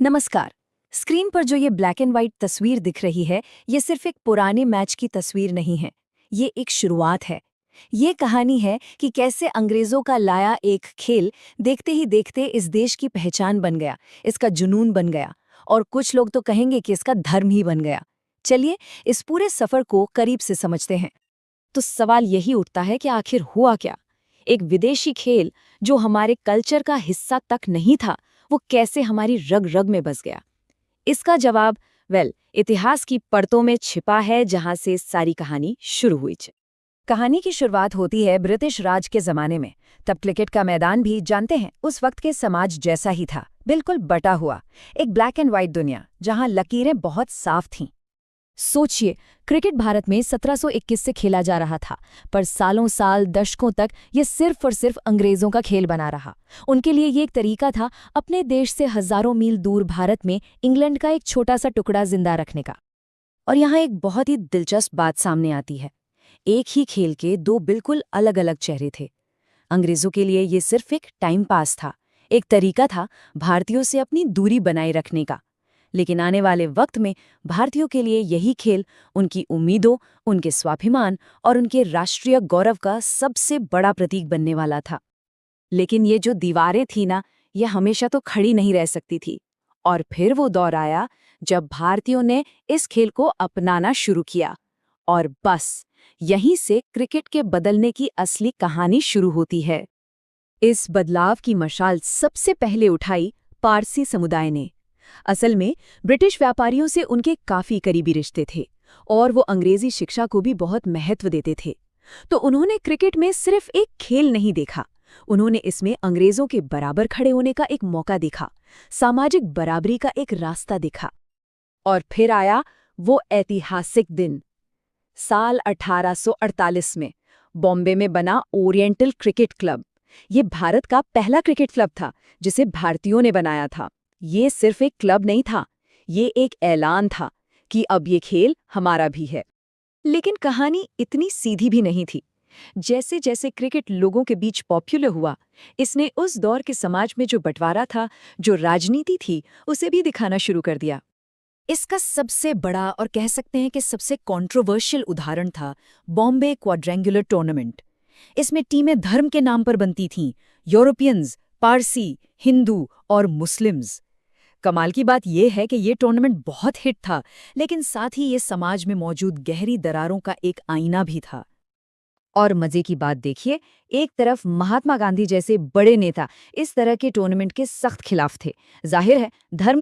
नमस्कार। स्क्रीन पर जो ये ब्लैक एंड व्हाइट तस्वीर दिख रही है, ये सिर्फ एक पुराने मैच की तस्वीर नहीं है। ये एक शुरुआत है। ये कहानी है कि कैसे अंग्रेजों का लाया एक खेल देखते ही देखते इस देश की पहचान बन गया, इसका जुनून बन गया, और कुछ लोग तो कहेंगे कि इसका धर्म ही बन गया। चलिए इस पूरे सफर को करीब से समझते हैं। तो सवाल यही उठता है कि आखिर हुआ क्या? एक विदेशी खेल जो हमारे कल्चर का हिस्सा तक नहीं था, वो कैसे हमारी रग रग में बस गया? इसका जवाब इतिहास की परतों में छिपा है, जहां से सारी कहानी शुरू हुई। कहानी की शुरुआत होती है ब्रिटिश राज के जमाने में। तब क्रिकेट का मैदान भी जानते हैं उस वक्त के समाज जैसा ही था, बिल्कुल बटा हुआ। एक ब्लैक एंड व्हाइट दुनिया जहां लकीरें बहुत साफ थीं। सोचिए, क्रिकेट भारत में 1721 से खेला जा रहा था, पर सालों साल दशकों तक ये सिर्फ और सिर्फ अंग्रेजों का खेल बना रहा। उनके लिए ये एक तरीका था अपने देश से हजारों मील दूर भारत में इंग्लैंड का एक छोटा सा टुकड़ा जिंदा रखने का। और यहाँ एक बहुत ही दिलचस्प बात सामने आती है। एक ही खेल के दो बिल्कुल अलग अलग चेहरे थे। अंग्रेजों के लिए ये सिर्फ एक टाइम पास था, एक तरीका था भारतीयों से अपनी दूरी बनाए रखने का। लेकिन आने वाले वक्त में भारतीयों के लिए यही खेल उनकी उम्मीदों, उनके स्वाभिमान और उनके राष्ट्रीय गौरव का सबसे बड़ा प्रतीक बनने वाला था। लेकिन ये जो दीवारें थी ना, ये हमेशा तो खड़ी नहीं रह सकती थी। और फिर वो दौर आया जब भारतीयों ने इस खेल को अपनाना शुरू किया। और बस यहीं से क्रिकेट के बदलने की असली कहानी शुरू होती है। इस बदलाव की मशाल सबसे पहले उठाई पारसी समुदाय ने। असल में ब्रिटिश व्यापारियों से उनके काफी करीबी रिश्ते थे और वो अंग्रेजी शिक्षा को भी बहुत महत्व देते थे। तो उन्होंने क्रिकेट में सिर्फ एक खेल नहीं देखा, उन्होंने इसमें अंग्रेजों के बराबर खड़े होने का एक मौका देखा, सामाजिक बराबरी का एक रास्ता देखा। और फिर आया वो ऐतिहासिक दिन। साल 1848 में बॉम्बे में बना ओरिएंटल क्रिकेट क्लब। ये भारत का पहला क्रिकेट क्लब था जिसे भारतीयों ने बनाया था। ये सिर्फ एक क्लब नहीं था, ये एक ऐलान था कि अब ये खेल हमारा भी है। लेकिन कहानी इतनी सीधी भी नहीं थी। जैसे जैसे क्रिकेट लोगों के बीच पॉपुलर हुआ, इसने उस दौर के समाज में जो बंटवारा था, जो राजनीति थी, उसे भी दिखाना शुरू कर दिया। इसका सबसे बड़ा और कह सकते हैं कि सबसे कंट्रोवर्शियल उदाहरण था बॉम्बे क्वाड्रेंगुलर टूर्नामेंट। इसमें टीमें धर्म के नाम पर बनती थीं, यूरोपियंस, पारसी, हिंदू और मुस्लिम्स। कमाल की बात यह है कि ये टूर्नामेंट बहुत हिट था, लेकिन साथ ही ये समाज में मौजूद गहरी दरारों का एक आईना भी था। और मजे की बात देखिए, एक तरफ महात्मा गांधी जैसे बड़े नेता इस तरह के टूर्नामेंट के सख्त खिलाफ थे। जाहिर है धर्म